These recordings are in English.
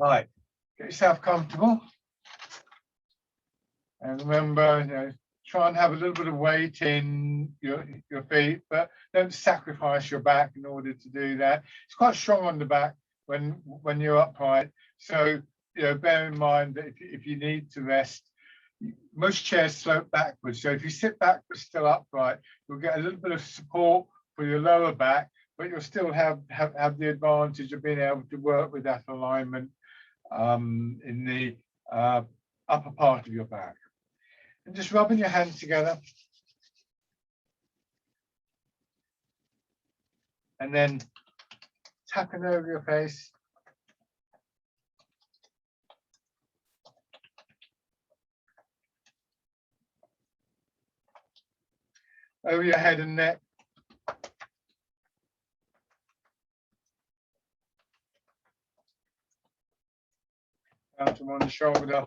Right, get yourself comfortable. And remember, try and have a little bit of weight in your feet, but don't sacrifice your back in order to do that. It's quite strong on the back when you're upright. So, bear in mind that if you need to rest, most chairs slope backwards. So if you sit backwards still upright, you'll get a little bit of support for your lower back, but you'll still have the advantage of being able to work with that alignment in the upper part of your back. And just rubbing your hands together. And then tapping over your face. Over your head and neck. Down to one shoulder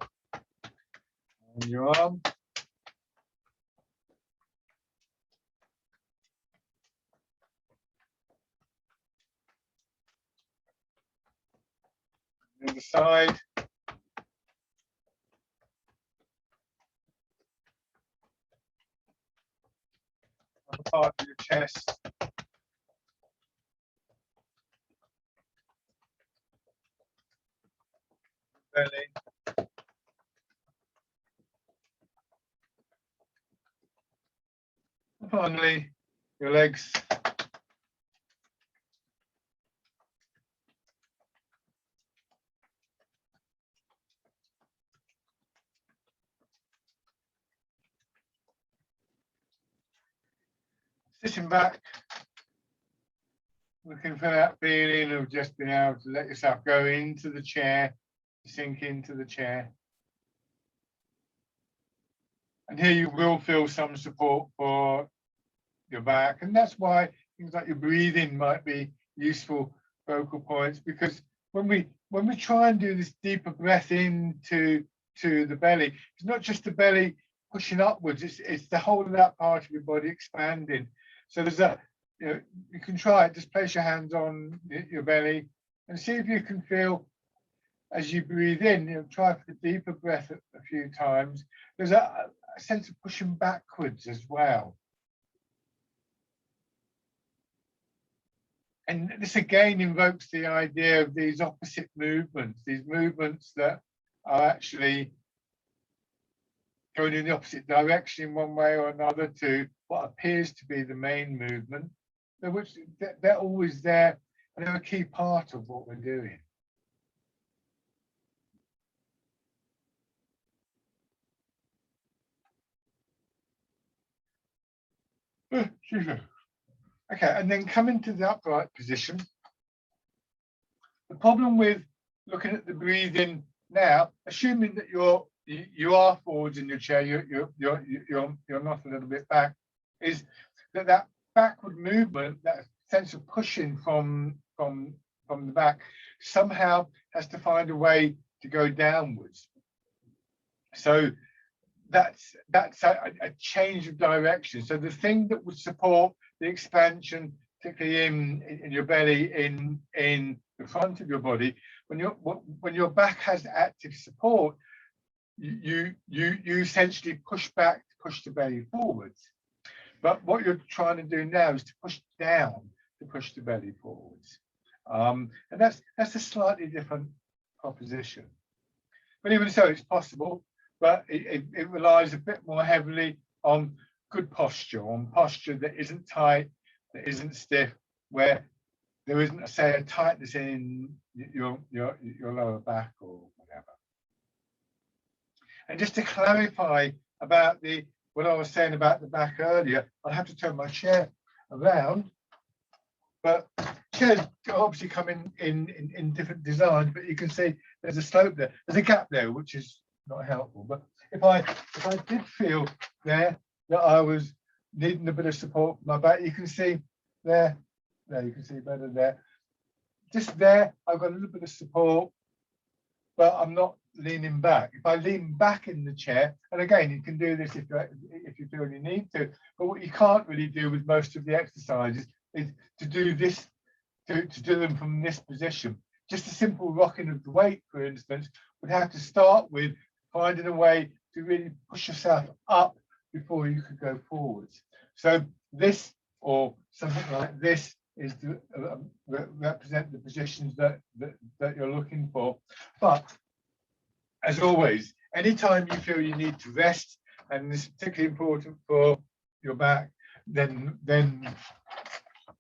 and your arm. The other side. Upper part of your chest. Belly. And finally, your legs. Sitting back, looking for that feeling of just being able to let yourself go into the chair, sink into the chair. And here you will feel some support for your back. And that's why things like your breathing might be useful focal points, because when we try and do this deeper breath into the belly, it's not just the belly pushing upwards, it's the whole of that part of your body expanding. So there's you can try it, just place your hands on your belly and see if you can feel as you breathe in, try for the deeper breath a few times. There's a sense of pushing backwards as well. And this again invokes the idea of these opposite movements, these movements that are actually going in the opposite direction in one way or another to what appears to be the main movement, which they're always there and they're a key part of what we're doing. Okay, and then come into the upright position. The problem with looking at the breathing now, assuming that you are forwards in your chair, you're not a little bit back, is that backward movement, that sense of pushing from the back, somehow has to find a way to go downwards. So that's a change of direction. So the thing that would support the expansion, particularly in your belly, in the front of your body, when your back has active support, you essentially push back to push the belly forwards. But what you're trying to do now is to push down to push the belly forwards. And that's a slightly different proposition. But even so, it's possible, but it relies a bit more heavily on good posture, on posture that isn't tight, that isn't stiff, where there isn't, say, a tightness in your lower back or whatever. And just to clarify about what I was saying about the back earlier, I'll have to turn my chair around, but chairs obviously come in different designs, but you can see there's a slope there, there's a gap there, which is not helpful. But if I did feel there that I was needing a bit of support for my back, you can see there you can see better there. Just there, I've got a little bit of support, but I'm not leaning back. If I lean back in the chair, and again, you can do this if you feel you need to, but what you can't really do with most of the exercises is to do this, to do them from this position. just a simple rocking of the weight, for instance, would have to start with finding a way to really push yourself up before you could go forwards. So this, or something like this, is to represent the positions that you're looking for. But as always, anytime you feel you need to rest, and this is particularly important for your back, then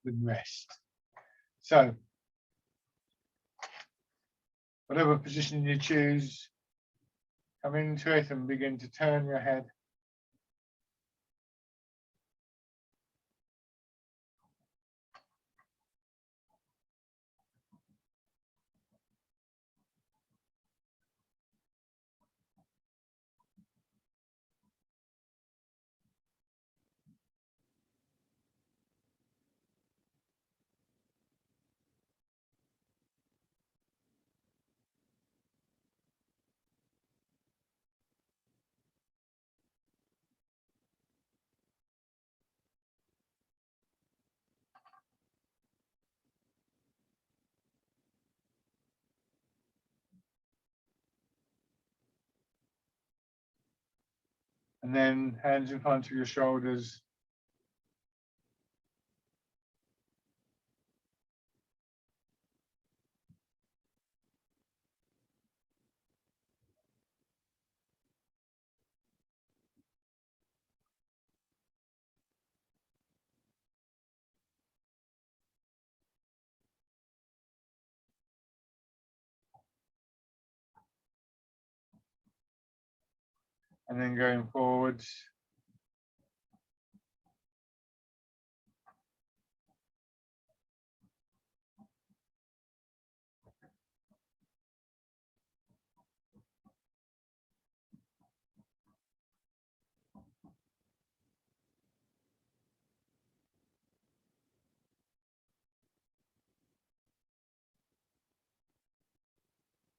rest. So whatever position you choose, come into it and begin to turn your head. And then hands in front of your shoulders. And then going forwards.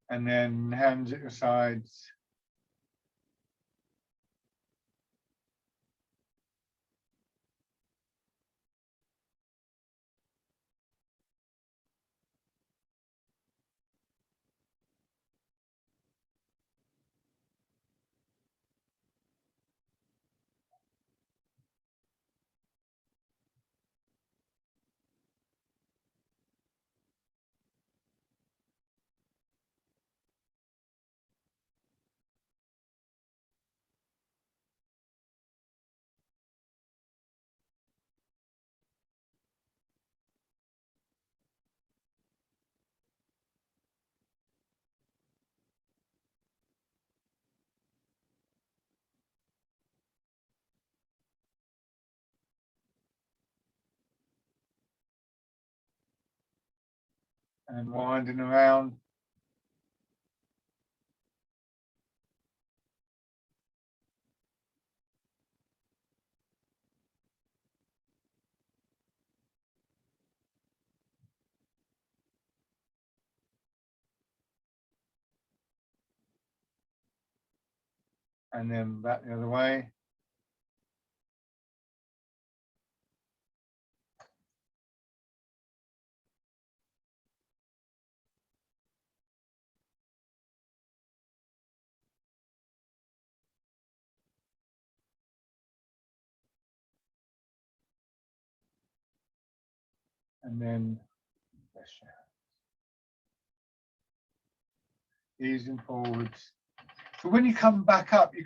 And then hands at your sides. And winding around. And then back the other way. And then easing forwards. So when you come back up to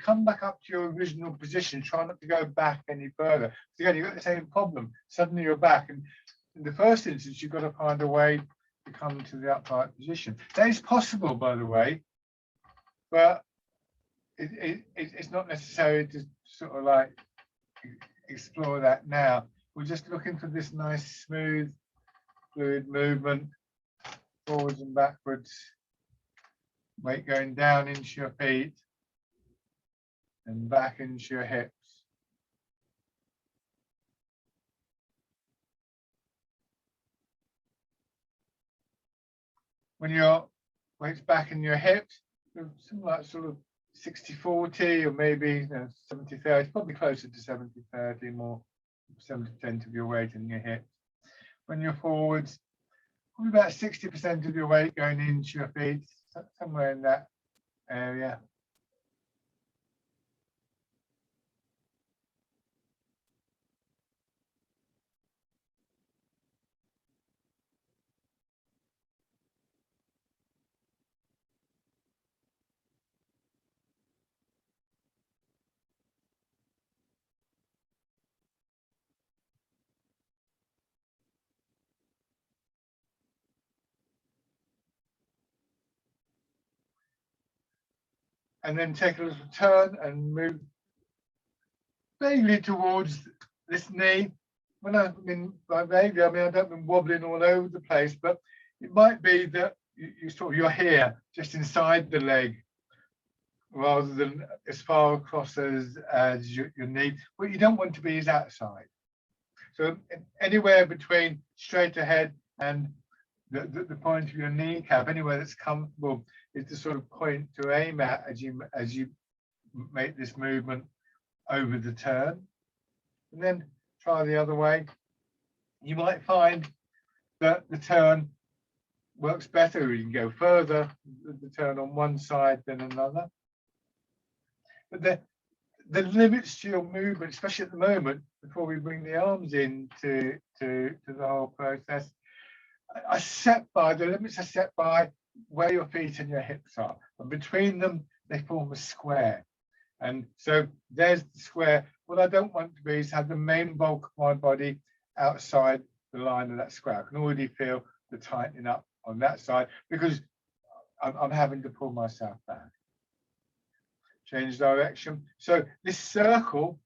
your original position, try not to go back any further. So again, you've got the same problem. Suddenly you're back. And in the first instance, you've got to find a way to come to the upright position. That is possible, by the way, but it's not necessary to sort of like explore that now. We're just looking for this nice, smooth, fluid movement, forwards and backwards. Weight going down into your feet and back into your hips. When your weight's back in your hips, something like sort of 60-40 or maybe 70-30, probably closer to 70-30, more 70% of your weight in your hips. When you're forwards, probably about 60% of your weight going into your feet, somewhere in that area. And then take a little turn and move vaguely towards this knee. When I mean by vaguely, I mean I don't mean wobbling all over the place, but it might be that you're here, just inside the leg, rather than as far across as your knee. What you don't want to be is outside. So anywhere between straight ahead and the point of your kneecap, anywhere that's comfortable, is the sort of point to aim at as you make this movement over the turn. And then try the other way. You might find that the turn works better. You can go further the turn on one side than another. But the limits to your movement, especially at the moment, before we bring the arms in to the whole process, the limits are set by where your feet and your hips are. And between them, they form a square. And so there's the square. What I don't want to be is have the main bulk of my body outside the line of that square. I can already feel the tightening up on that side because I'm having to pull myself back. Change direction. So this circle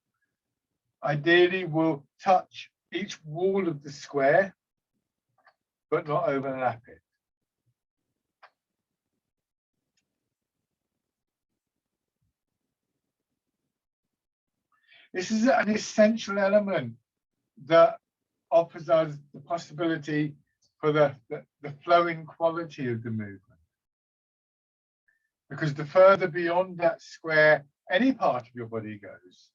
ideally will touch each wall of the square, but not overlap it. This is an essential element that offers us the possibility for the flowing quality of the movement. Because the further beyond that square any part of your body goes,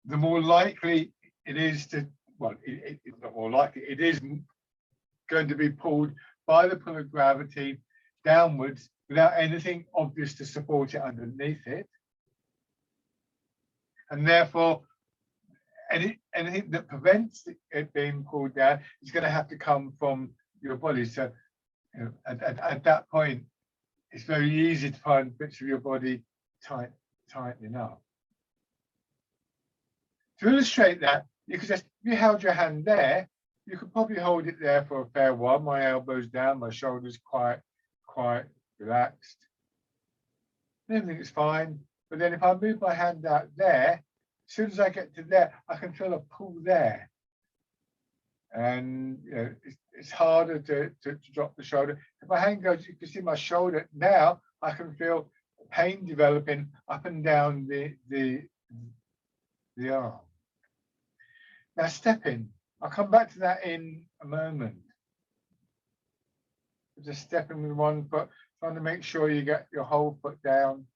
the more likely it is to, well, it's not more likely, it is going to be pulled by the pull of gravity downwards without anything obvious to support it underneath it. And therefore, anything that prevents it being pulled down is going to have to come from your body. So at that point, it's very easy to find bits of your body tightening up. To illustrate that, you could just, if you held your hand there, you could probably hold it there for a fair while. My elbows down, my shoulders quite relaxed. Everything is fine. But then if I move my hand out there, as soon as I get to there, I can feel a pull there. And you know, it's harder to drop the shoulder. If my hand goes, you can see my shoulder. Now I can feel pain developing up and down the arm. Now stepping. I'll come back to that in a moment. Just stepping with one foot, trying to make sure you get your whole foot down.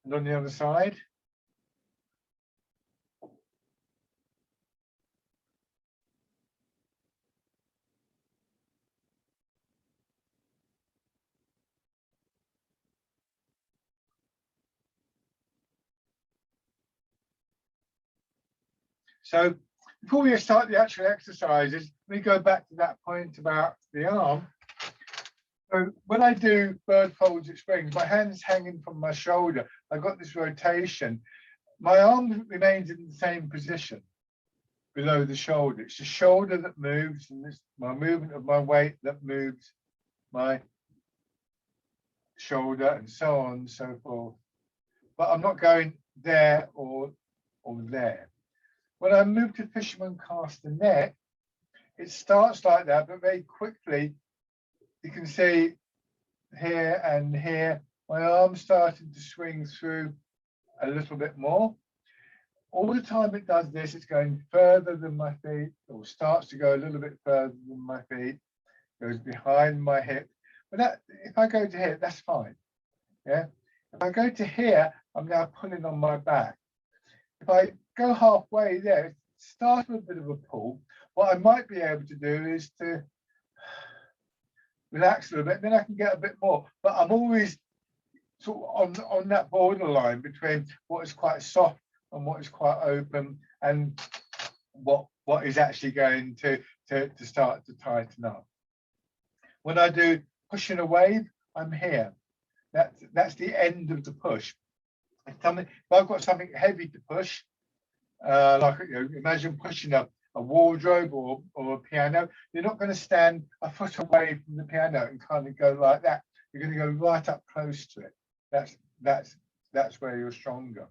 And on the other side. So before we start the actual exercises, let me go back to that point about the arm. So when I do bird folds at springs, my hand's hanging from my shoulder. I've got this rotation. My arm remains in the same position below the shoulder. It's the shoulder that moves, and it's my movement of my weight that moves my shoulder, and so on and so forth. But I'm not going there or there. When I move to fisherman cast the net, it starts like that, but very quickly you can see here and here, my arm starting to swing through a little bit more. All the time it does this, it's going further than my feet, or starts to go a little bit further than my feet. goes behind my hip. But that, if I go to here, that's fine. Yeah. If I go to here, I'm now pulling on my back. If I go halfway there, start with a bit of a pull. What I might be able to do is to relax a little bit, then I can get a bit more. But I'm always sort of on that borderline between what is quite soft and what is quite open, and what is actually going to start to tighten up. When I do pushing a wave, I'm here. That's the end of the push. If I've got something heavy to push, like imagine pushing a wardrobe or a piano, you're not going to stand a foot away from the piano and kind of go like that. You're going to go right up close to it. That's where you're stronger.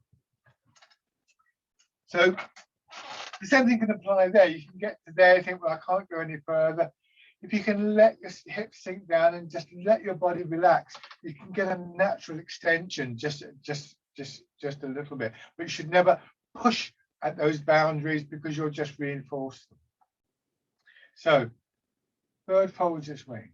So the same thing can apply there. You can get to there, think, well, I can't go any further. If you can let your hips sink down and just let your body relax, you can get a natural extension, just a little bit. But you should never push at those boundaries because you'll just reinforce them. So, bird folds its wings.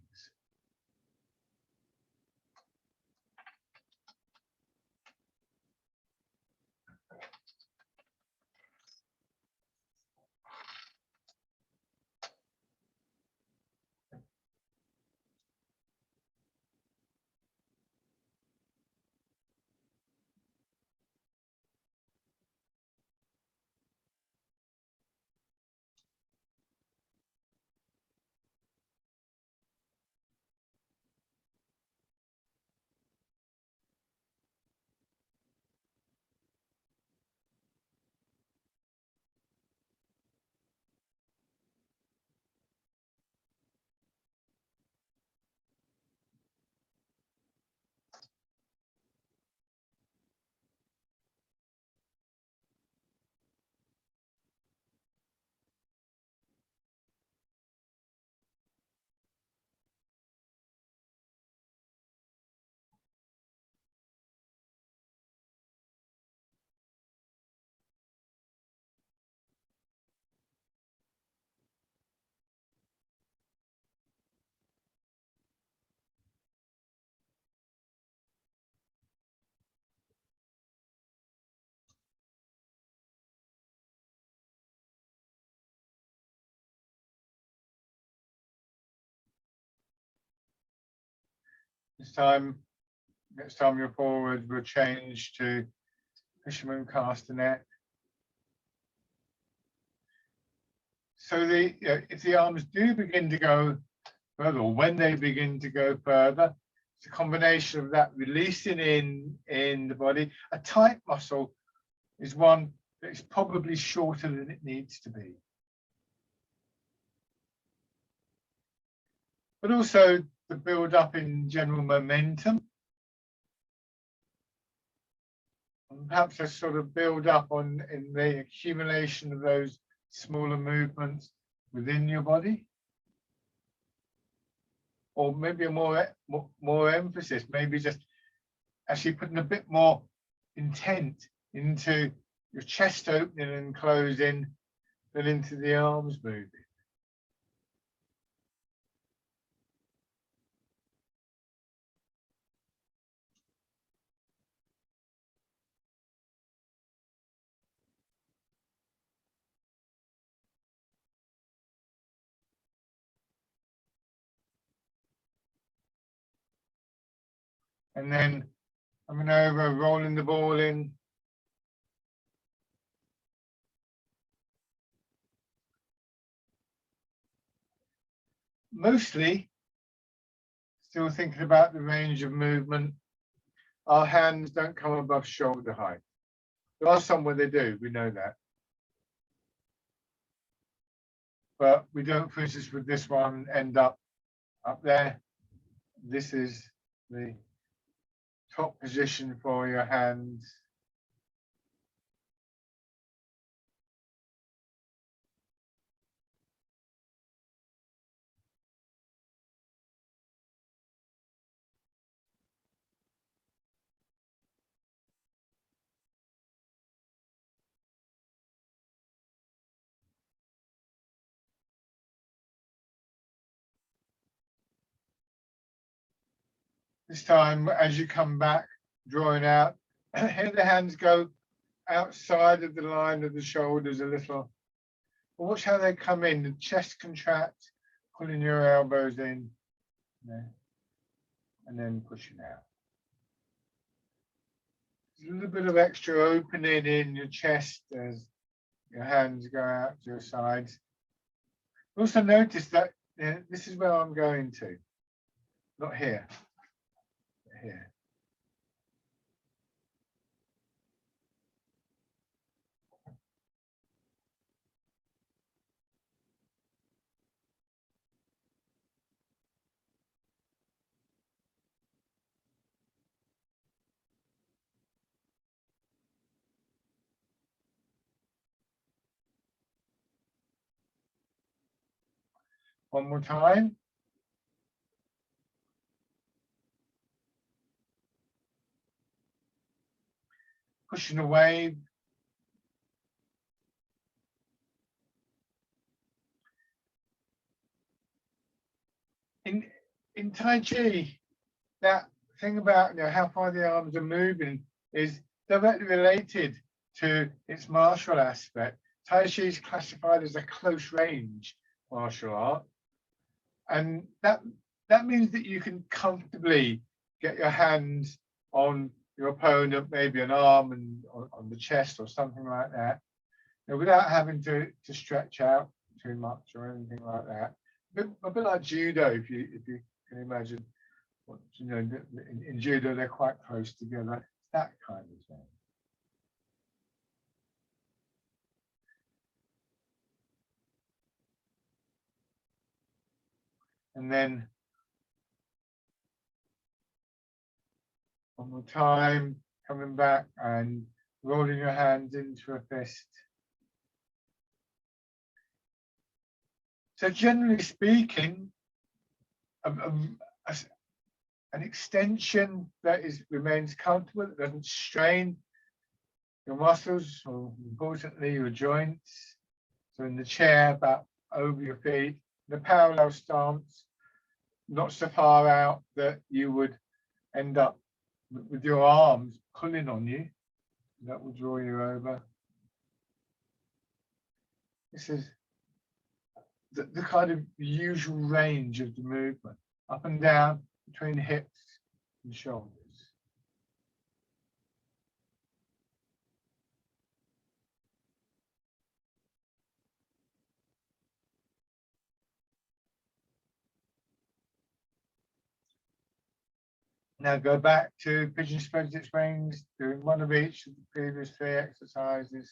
Next time you're forward, we'll change to fisherman castanet. So if the arms do begin to go further, or when they begin to go further, it's a combination of that releasing in the body. A tight muscle is one that is probably shorter than it needs to be. But also the build up in general momentum. And perhaps a sort of build up in the accumulation of those smaller movements within your body. Or maybe a more emphasis, maybe just actually putting a bit more intent into your chest opening and closing than into the arms moving. And then coming over, rolling the ball in. Mostly still thinking about the range of movement. Our hands don't come above shoulder height. There are some where they do, we know that. But we don't, for instance, with this one, end up there. This is the top position for your hands. This time, as you come back, drawing out, here the hands go outside of the line of the shoulders a little. But watch how they come in. The chest contract, pulling your elbows in, and then pushing out. There's a little bit of extra opening in your chest as your hands go out to your sides. Also notice that this is where I'm going to, not here, but here. One more time. Pushing away. In Tai Chi, that thing about how far the arms are moving is directly related to its martial aspect. Tai Chi is classified as a close range martial art, and that means that you can comfortably get your hands on your opponent, maybe an arm and on the chest or something like that, without having to stretch out too much or anything like that. A bit like judo, if you can imagine. In judo, they're quite close together. That kind of thing. And then one more time, coming back and rolling your hands into a fist. So generally speaking, an extension that remains comfortable, that doesn't strain your muscles, or importantly your joints. So in the chair, about over your feet, the parallel stance, not so far out that you would end up with your arms pulling on you. That will draw you over. This is the kind of usual range of the movement, up and down between the hips and shoulders. Now go back to pigeon spreads its wings, doing one of each of the previous 3 exercises.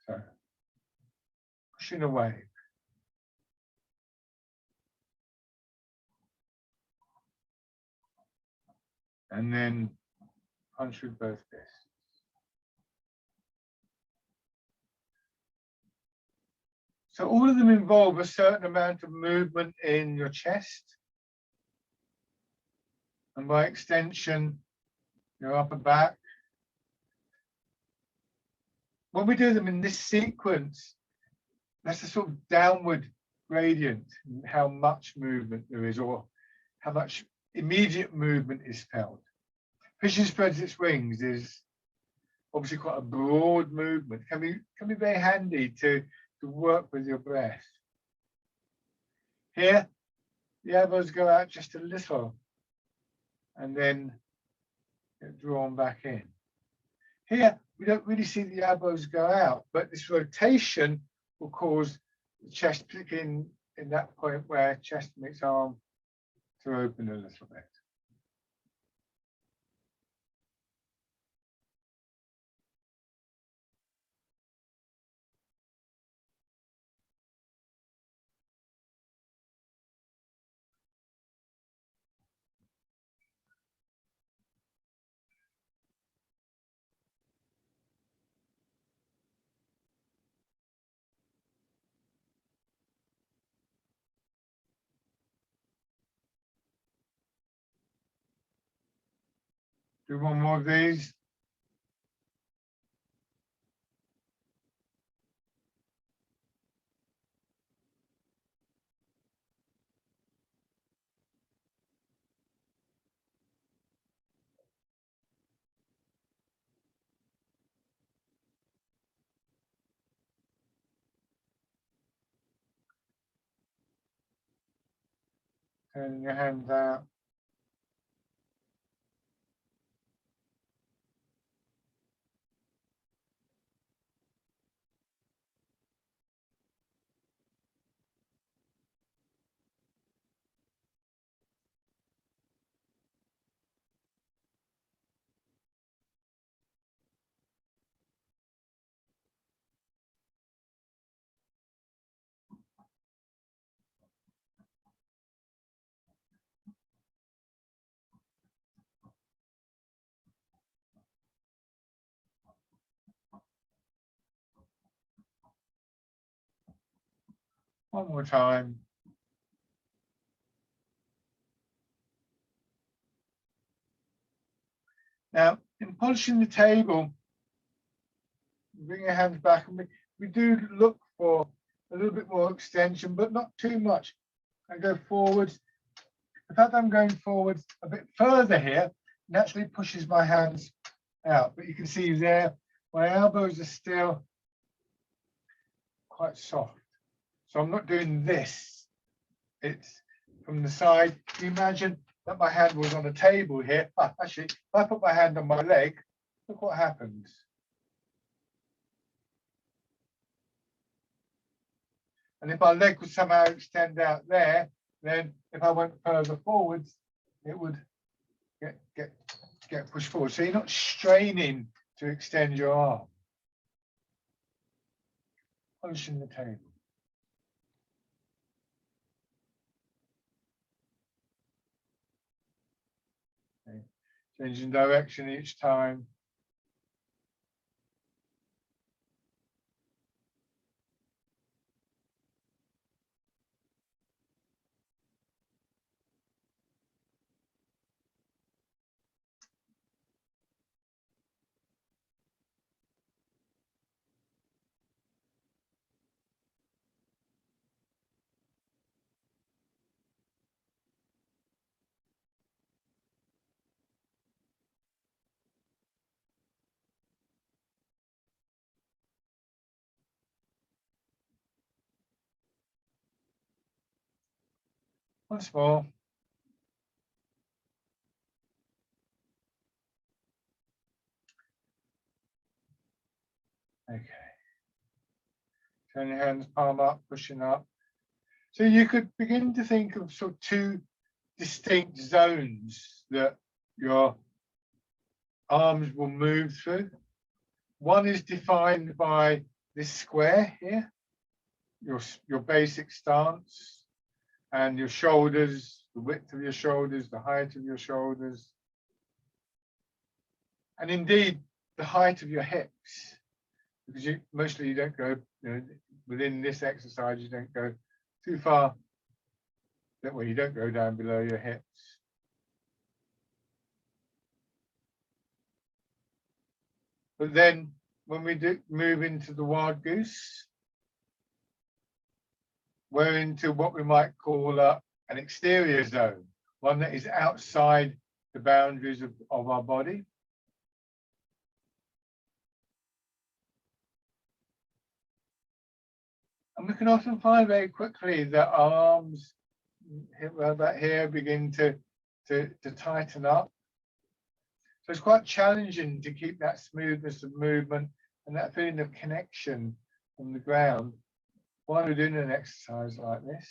So pushing away. And then punch with both fists. So all of them involve a certain amount of movement in your chest, and by extension, your upper back. When we do them in this sequence, that's a sort of downward gradient in how much movement there is, or how much immediate movement is felt. Pigeon spreads its wings is obviously quite a broad movement. Can be very handy to work with your breath. Here, the elbows go out just a little and then get drawn back in. Here, we don't really see the elbows go out, but this rotation will cause the chest in that point where chest meets arm to open a little bit. Do one more of these. Turning your hands out. One more time. Now, in polishing the table, bring your hands back, and we do look for a little bit more extension, but not too much. I go forwards. In fact, I'm going forwards a bit further here, naturally pushes my hands out. But you can see there, my elbows are still quite soft. So I'm not doing this. It's from the side. Can you imagine that my hand was on a table here? Actually, if I put my hand on my leg, look what happens. And if my leg could somehow extend out there, then if I went further forwards, it would get pushed forward. So you're not straining to extend your arm. Polishing the table. Okay. Changing direction each time. Once more. Okay. Turn your hands palm up, pushing up. So you could begin to think of sort of two distinct zones that your arms will move through. One is defined by this square here, your basic stance, and your shoulders, the width of your shoulders, the height of your shoulders, and indeed the height of your hips, because mostly you don't go, within this exercise, you don't go too far. That way you don't go down below your hips. But then when we do move into the wild goose, we're into what we might call an exterior zone, one that is outside the boundaries of our body. And we can often find very quickly that our arms about here begin to tighten up. So it's quite challenging to keep that smoothness of movement and that feeling of connection from the ground while we're doing an exercise like this.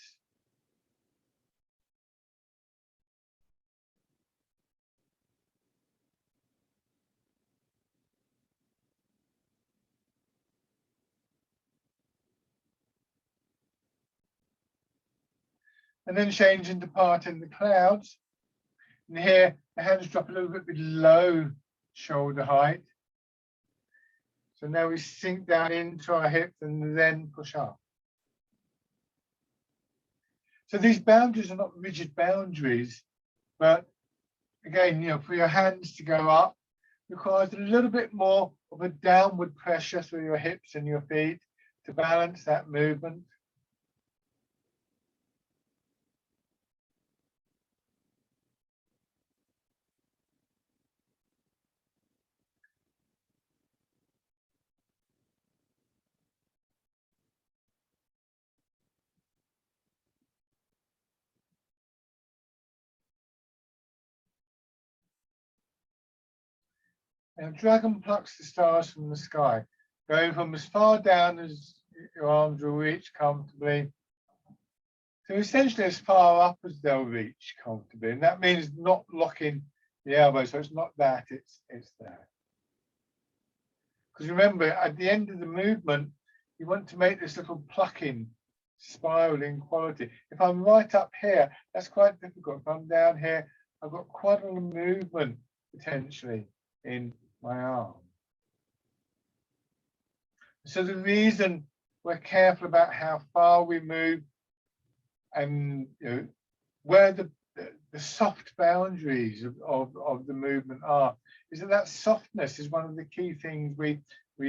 And then changing to part in the clouds. And here, the hands drop a little bit below shoulder height. So now we sink down into our hips and then push up. So these boundaries are not rigid boundaries, but again, for your hands to go up requires a little bit more of a downward pressure through your hips and your feet to balance that movement. Now, dragon plucks the stars from the sky, going from as far down as your arms will reach comfortably to essentially as far up as they'll reach comfortably. And that means not locking the elbow, so it's not that, it's there. Because remember, at the end of the movement, you want to make this little plucking, spiraling quality. If I'm right up here, that's quite difficult. If I'm down here, I've got quite a lot of movement potentially in my arm. So the reason we're careful about how far we move and where the soft boundaries of the movement are is that softness is one of the key things we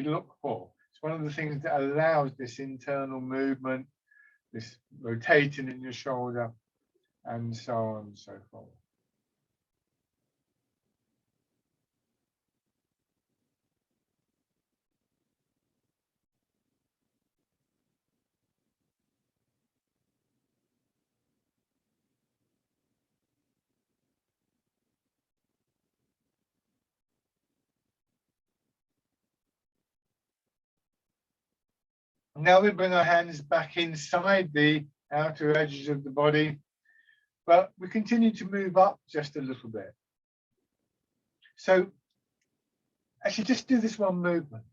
look for. It's one of the things that allows this internal movement, this rotating in your shoulder, and so on and so forth. Now we bring our hands back inside the outer edges of the body, but we continue to move up just a little bit. So actually just do this one movement.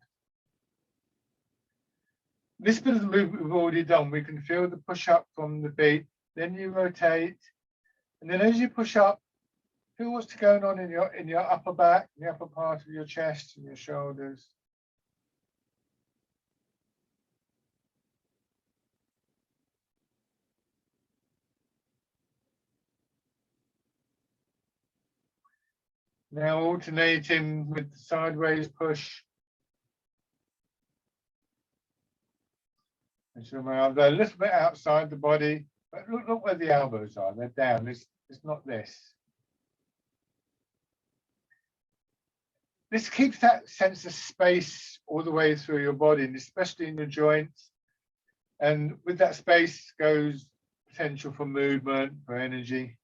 This bit of the movement we've already done, we can feel the push up from the feet, then you rotate, and then as you push up, feel what's going on in your upper back, the upper part of your chest and your shoulders. Now alternating with the sideways push. And so my arms are a little bit outside the body, but look where the elbows are. They're down. It's not this. This keeps that sense of space all the way through your body, and especially in your joints. And with that space goes potential for movement, for energy.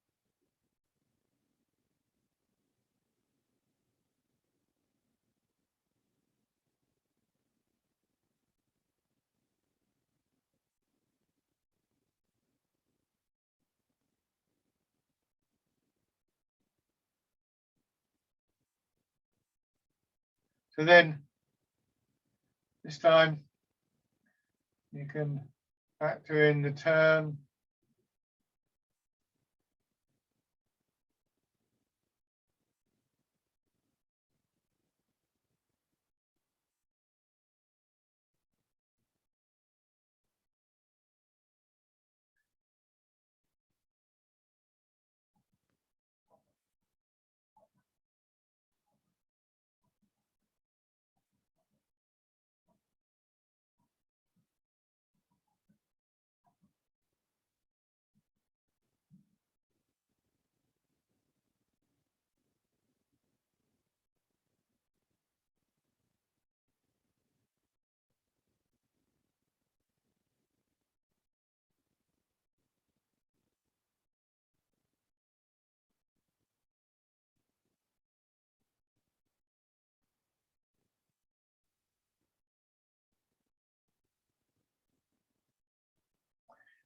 So then, this time, you can factor in the turn.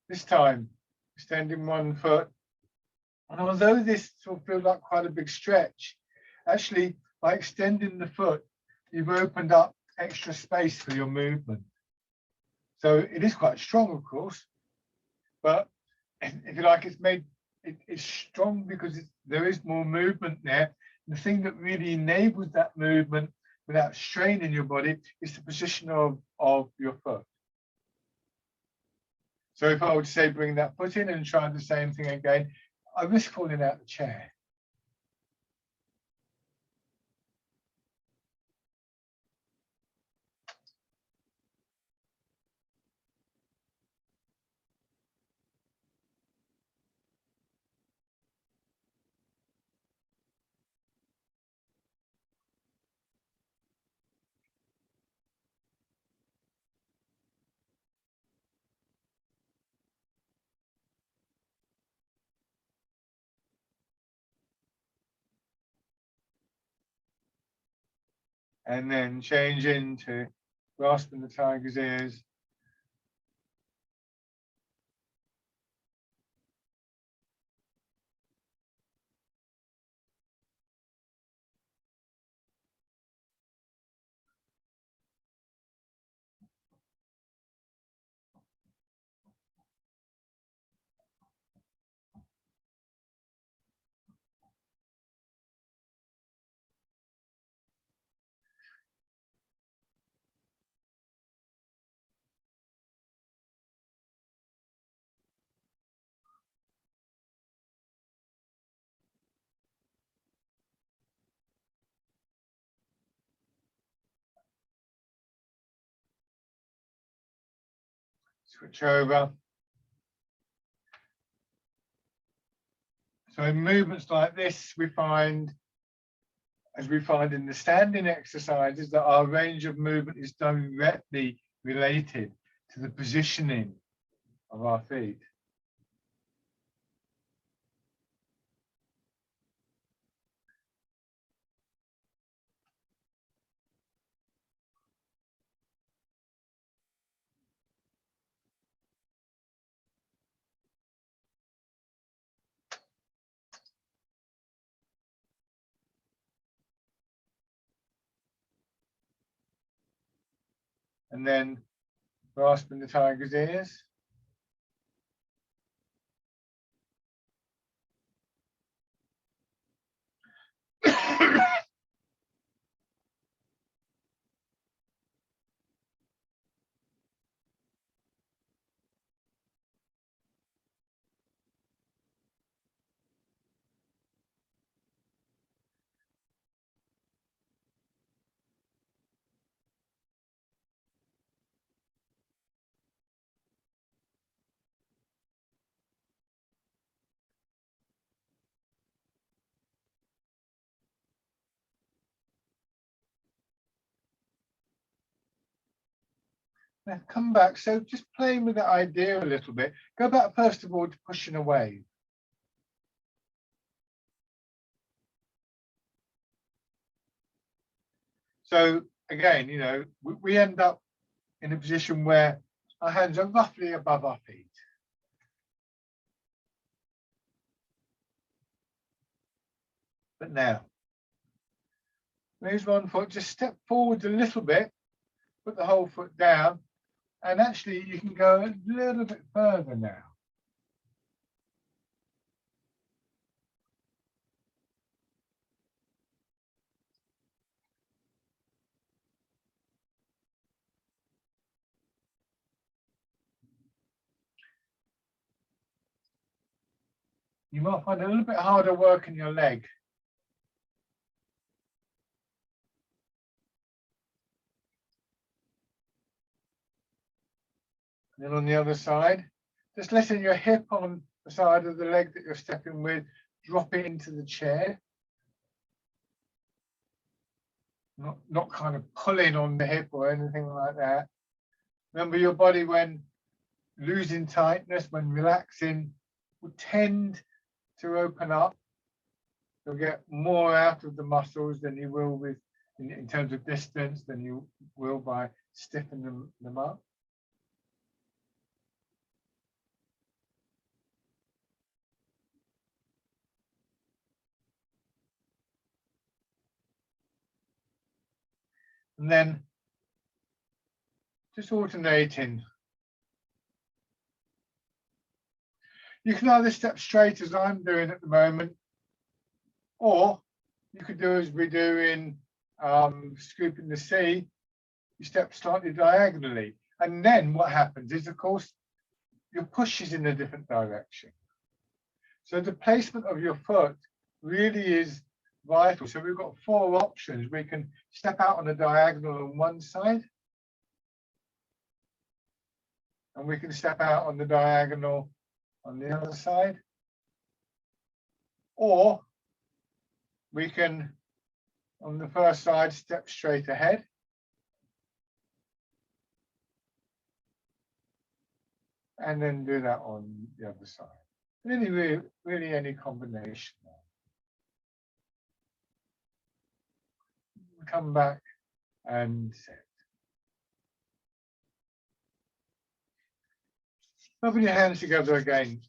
This time, extending one foot. And although this will feel like quite a big stretch, actually, by extending the foot, you've opened up extra space for your movement. So it is quite strong, of course, but if you like, it's strong because there is more movement there. The thing that really enables that movement without straining your body is the position of your foot. So if I were to say bring that foot in and try the same thing again, I risk falling out the chair. and then change into grasping the tiger's ears. Switch over. So in movements like this, we find, as we find in the standing exercises, that our range of movement is directly related to the positioning of our feet. And then grasping the tiger's ears. Now come back. So just playing with that idea a little bit. Go back first of all to pushing away. So again, you know, we end up in a position where our hands are roughly above our feet. But now, raise one foot, just step forward a little bit, put the whole foot down, and actually you can go a little bit further now. You might find it a little bit harder working your leg. And then on the other side, just letting your hip on the side of the leg that you're stepping with, drop it into the chair. Not kind of pulling on the hip or anything like that. Remember, your body, when losing tightness, when relaxing, will tend to open up. You'll get more out of the muscles than you will with, in terms of distance, than you will by stiffening them up. And then just alternating. You can either step straight as I'm doing at the moment, or you could do as we do in Scooping the Sea. You step slightly diagonally. And then what happens is, of course, your push is in a different direction. So the placement of your foot really is vital. So we've got 4 options. We can step out on a diagonal on one side, and we can step out on the diagonal on the other side, or we can, on the first side, step straight ahead, and then do that on the other side. Really any combination. Come back and set. Rubbing your hands together again.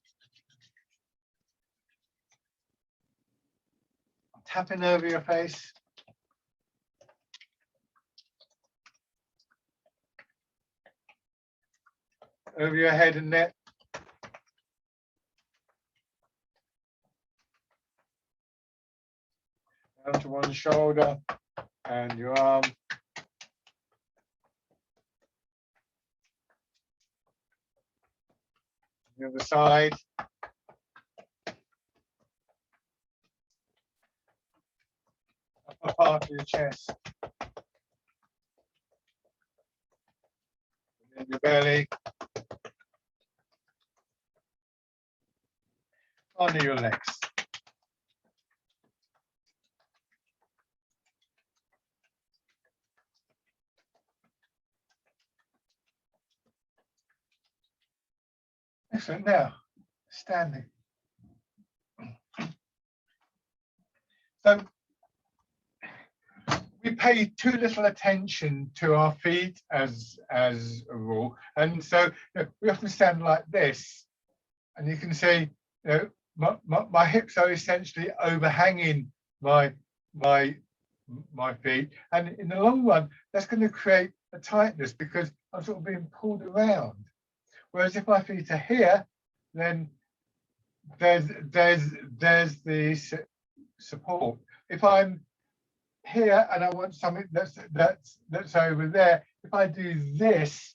Tapping over your face. Over your head and neck. Down to one shoulder and your arm. The other side. Upper part of your chest. And then your belly. Under your legs. Excellent. Now, standing. So we pay too little attention to our feet as a rule, and so we often stand like this, and you can see, my hips are essentially overhanging my feet, and in the long run, that's going to create a tightness because I'm sort of being pulled around. Whereas if my feet are here, then there's the support. If I'm here and I want something that's over there, if I do this,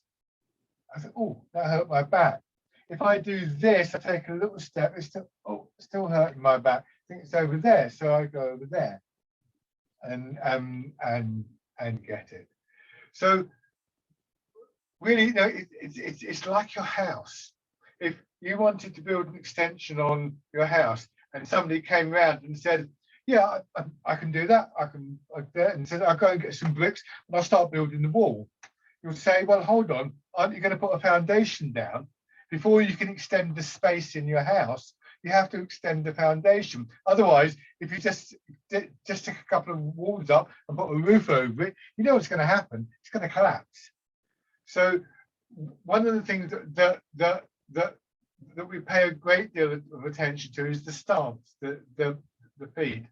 I think, oh, that hurt my back. If I do this, I take a little step, it's still hurting my back. I think it's over there, so I go over there and get it. So really, it's like your house. If you wanted to build an extension on your house and somebody came around and said, yeah, I can do that, I can do that, and said, I'll go and get some bricks and I'll start building the wall. You'll say, well, hold on, aren't you going to put a foundation down? Before you can extend the space in your house, you have to extend the foundation. Otherwise, if you just stick a couple of walls up and put a roof over it, you know what's going to happen. It's going to collapse. So one of the things that we pay a great deal of attention to is the stance, the feet.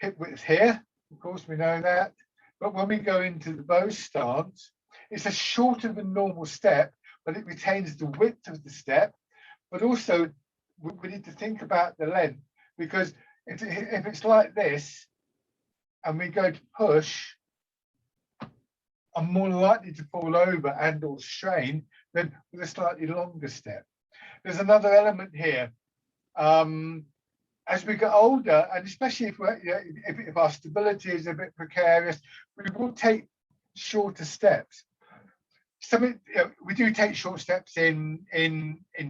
Hip width here, of course, we know that. But when we go into the bow stance, it's a shorter than normal step, but it retains the width of the step. But also, we need to think about the length, because if it's like this, and we go to push, I'm more likely to fall over and or strain than with a slightly longer step. There's another element here. As we get older, and especially if our stability is a bit precarious, we will take shorter steps. We do take short steps in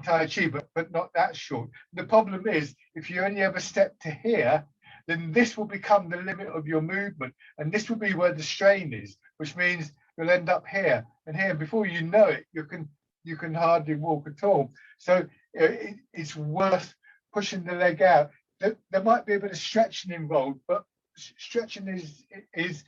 Tai Chi, but not that short. The problem is, if you only have a step to here, then this will become the limit of your movement, and this will be where the strain is, which means you'll end up here and here. Before you know it, you can hardly walk at all. So it's worth pushing the leg out. There might be a bit of stretching involved, but stretching is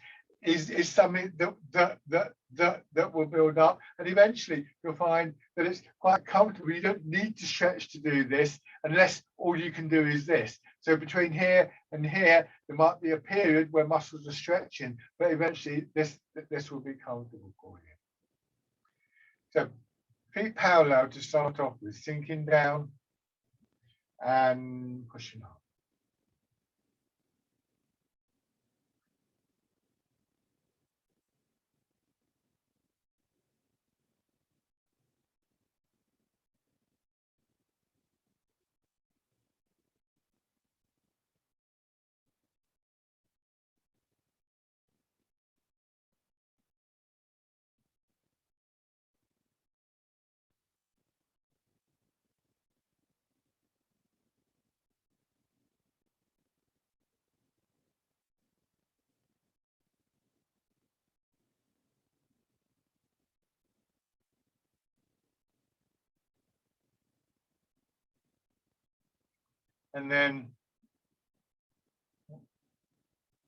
something that will build up, and eventually you'll find that it's quite comfortable. You don't need to stretch to do this unless all you can do is this. So between here and here, there might be a period where muscles are stretching, but eventually this will be comfortable for you. So feet parallel to start off with, sinking down and pushing up. And then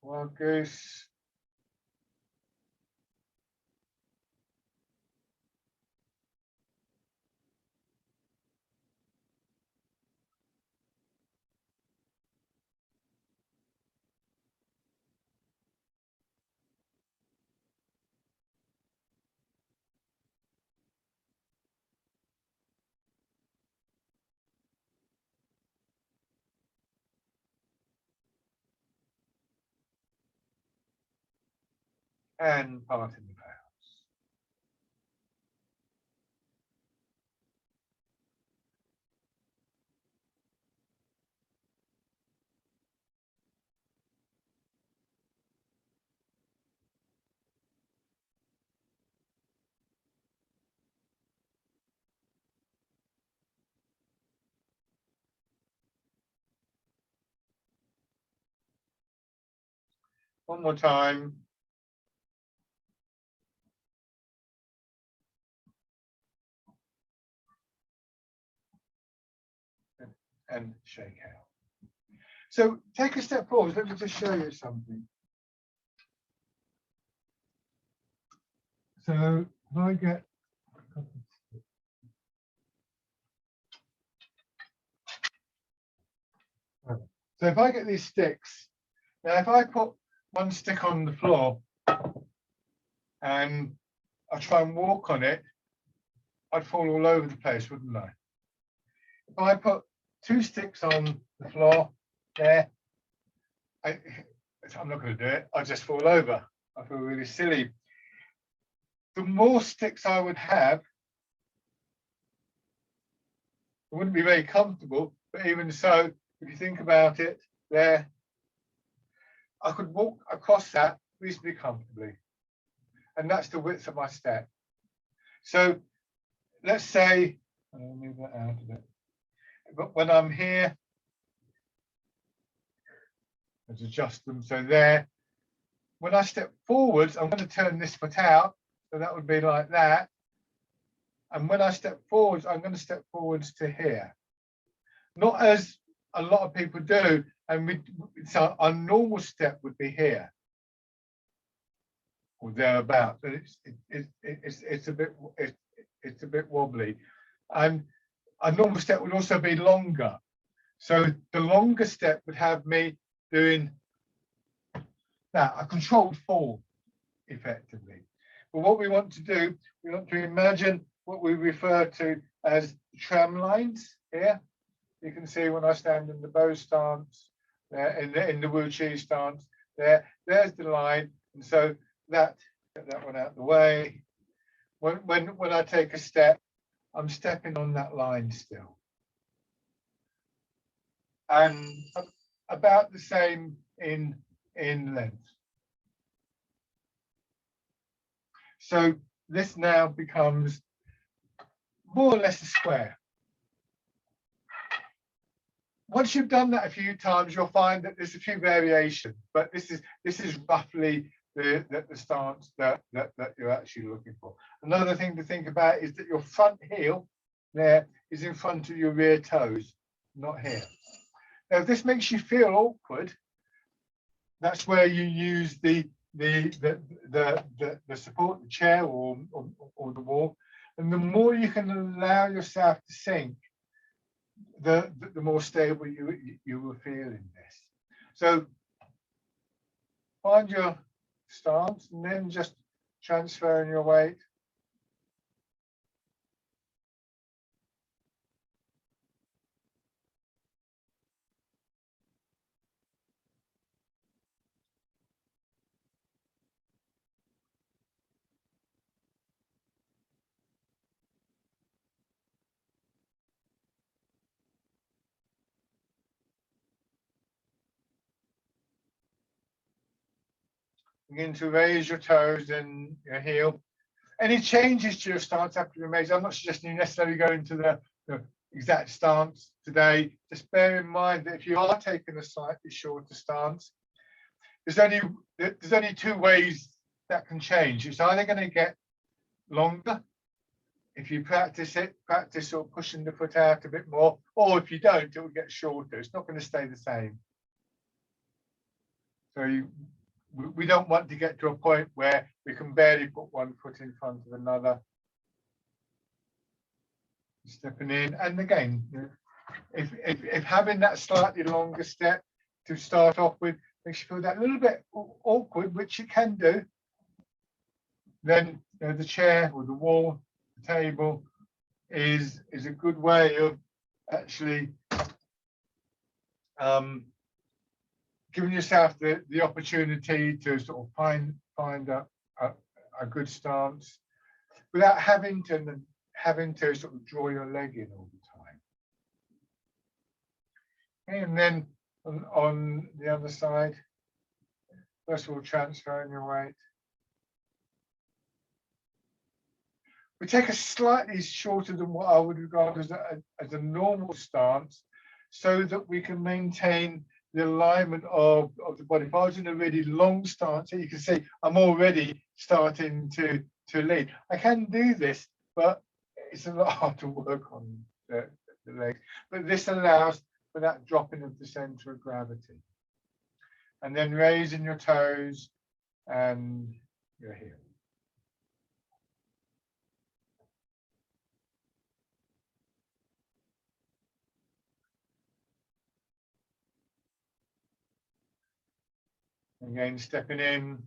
wild goose. and parting the clouds. One more time. And shake out. So take a step forward. Let me just show you something. So if I get so if I get these sticks, now if I put one stick on the floor and I try and walk on it, I'd fall all over the place, wouldn't I? If I put two sticks on the floor there, I'm not going to do it. I just fall over. I feel really silly. The more sticks I would have, it wouldn't be very comfortable, but even so, if you think about it, there, I could walk across that reasonably comfortably. And that's the width of my step. So let's say, I'll move that out a bit. But when I'm here, let's adjust them. So there, when I step forwards, I'm going to turn this foot out. So that would be like that. And when I step forwards, I'm going to step forwards to here. Not as a lot of people do. And so our normal step would be here or thereabouts. But it's a bit wobbly. And a normal step would also be longer. So the longer step would have me doing that, a controlled fall, effectively. But what we want to do, we want to imagine what we refer to as tram lines here. You can see when I stand in the bow stance, in the Wu Chi stance, there's the line. And so get that one out of the way. When I take a step, I'm stepping on that line still. And about the same in length. So this now becomes more or less a square. Once you've done that a few times, you'll find that there's a few variations, but this is roughly the stance that you're actually looking for. Another thing to think about is that your front heel there is in front of your rear toes, not here. Now, if this makes you feel awkward, that's where you use the support, the chair or the wall. And the more you can allow yourself to sink, the more stable you will feel in this. So find your stance and then just transferring your weight. Begin to raise your toes and your heel. Any changes to your stance have to be made. I'm not suggesting you necessarily go into the exact stance today. Just bear in mind that if you are taking a slightly shorter stance, there's only two ways that can change. It's either going to get longer if you practice sort of pushing the foot out a bit more, or if you don't, it will get shorter. It's not going to stay the same. So we don't want to get to a point where we can barely put one foot in front of another. Stepping in, and again, if having that slightly longer step to start off with makes you feel that little bit awkward, which you can do, then the chair or the wall, the table is a good way of actually giving yourself the opportunity to sort of find a a good stance without having to sort of draw your leg in all the time. And then on the other side, first of all, transferring your weight. We take a slightly shorter than what I would regard as a normal stance, so that we can maintain the alignment of the body. If I was in a really long stance, you can see I'm already starting to lean. I can do this, but it's a lot hard to work on the leg. But this allows for that dropping of the center of gravity. And then raising your toes and your heel. Again, stepping in.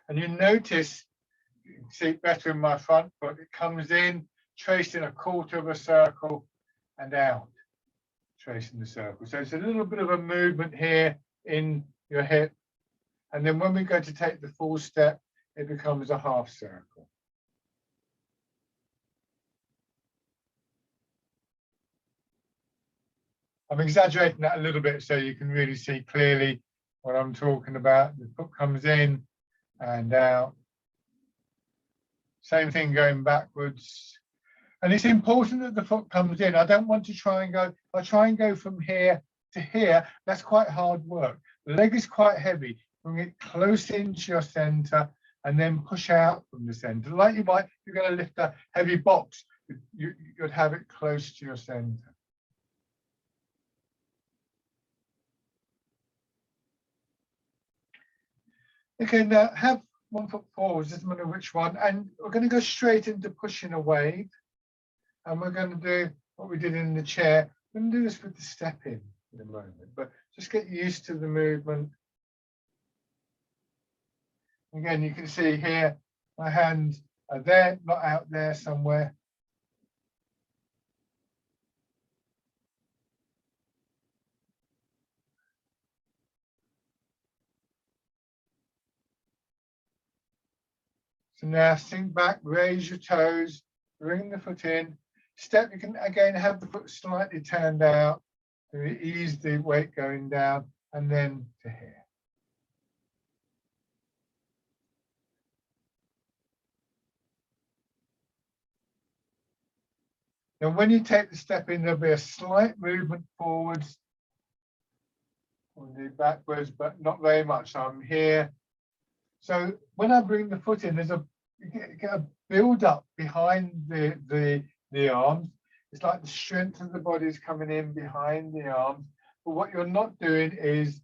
And you notice, you can see it better in my front foot, it comes in, tracing a quarter of a circle and out, tracing the circle. So it's a little bit of a movement here in your hip. And then when we go to take the full step, it becomes a half circle. I'm exaggerating that a little bit so you can really see clearly what I'm talking about. The foot comes in and out. Same thing going backwards. And it's important that the foot comes in. I don't want to try and go, if I try and go from here to here, that's quite hard work. The leg is quite heavy. Bring it close into your center and then push out from the center. Like you might, you're going to lift a heavy box, you'd have it close to your center. Okay, now have one foot forward, doesn't matter which one, and we're going to go straight into pushing a wave. And we're going to do what we did in the chair. We're going to do this with the step in a moment, but just get used to the movement. Again, you can see here, my hands are there, not out there somewhere. So now sink back, raise your toes, bring the foot in, step. You can again have the foot slightly turned out to ease the weight going down, and then to here. Now, when you take the step in, there'll be a slight movement forwards, or indeed backwards, but not very much. So I'm here. So when I bring the foot in, you get a build up behind the arms. It's like the strength of the body is coming in behind the arms. But what you're not doing is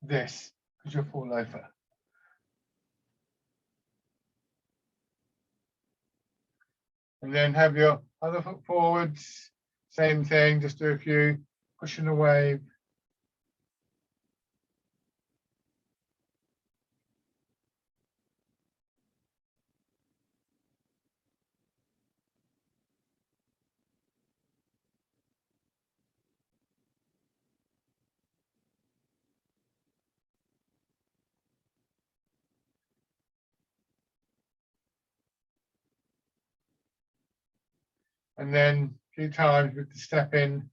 this, because you'll fall over. And then have your other foot forwards. Same thing, just do a few, pushing away. And then a few times with the step in.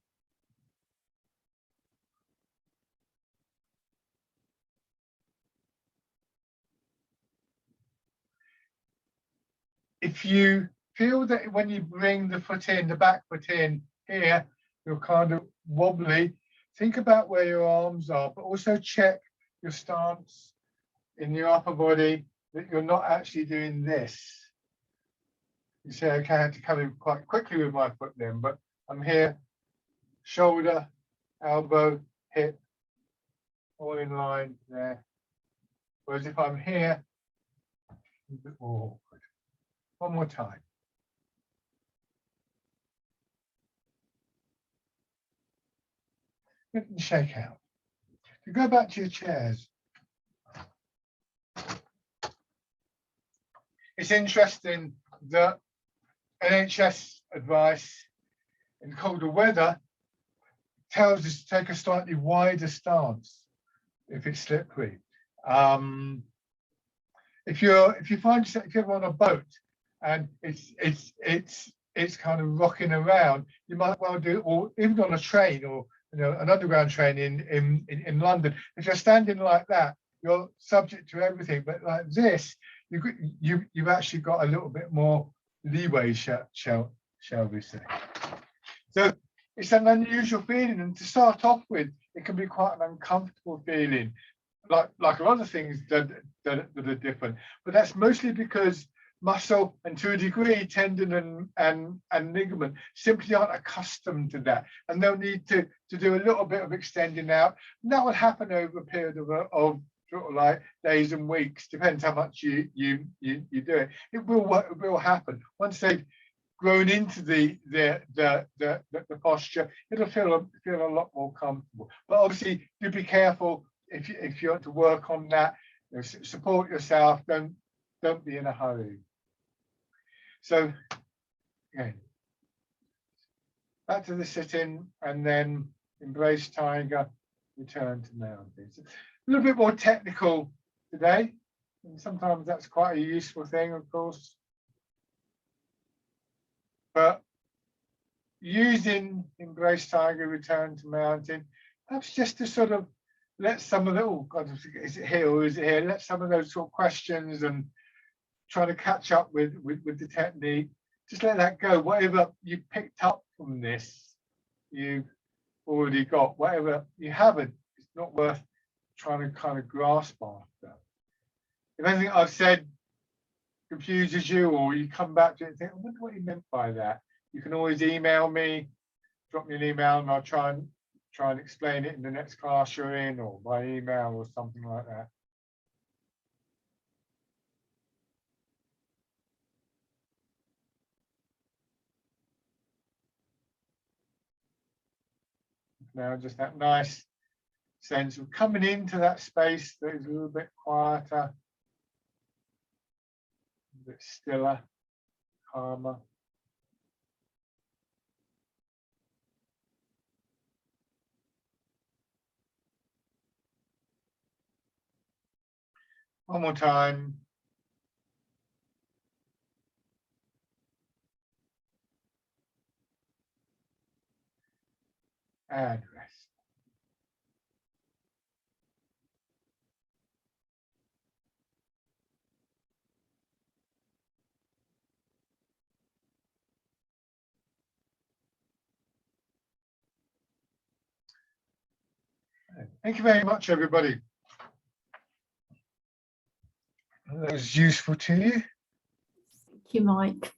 If you feel that when you bring the foot in, the back foot in here, you're kind of wobbly, think about where your arms are, but also check your stance in your upper body, that you're not actually doing this. You say, okay, I had to come in quite quickly with my foot then, but I'm here, shoulder, elbow, hip, all in line there. Whereas if I'm here, a bit more awkward. One more time. Shake out. You go back to your chairs. It's interesting that NHS advice in colder weather tells us to take a slightly wider stance if it's slippery. If you find yourself, if you're on a boat and it's kind of rocking around, you might well do, or even on a train, or an underground train in London. If you're standing like that, you're subject to everything. But like this, you've actually got a little bit more leeway, shall we say? So it's an unusual feeling, and to start off with, it can be quite an uncomfortable feeling, like a lot of things that are different. But that's mostly because muscle and, to a degree, tendon and ligament simply aren't accustomed to that, and they'll need to do a little bit of extending out. And that will happen over a period of sort of like days and weeks, depends how much you do it. It will happen once they've grown into the posture. It'll feel a lot more comfortable. But obviously, do be careful if you want to work on that. Support yourself. Don't be in a hurry. So again, back to the sitting, and then embrace tiger, return to mountain. So a little bit more technical today, and sometimes that's quite a useful thing, of course. But using embrace tiger, return to mountain, perhaps just to sort of let some of the, oh God, is it here or is it here? Let some of those sort of questions and try to catch up with the technique, just let that go. Whatever you picked up from this, you've already got. Whatever you haven't, it's not worth trying to kind of grasp after. If anything I've said confuses you, or you come back to it and think, I wonder what he meant by that, you can always email me, drop me an email, and I'll try and explain it in the next class you're in, or by email or something like that. Now, just that nice sense of coming into that space that is a little bit quieter, a bit stiller, calmer. One more time. And rest. Thank you very much, everybody. That was useful to you. Thank you, Mike.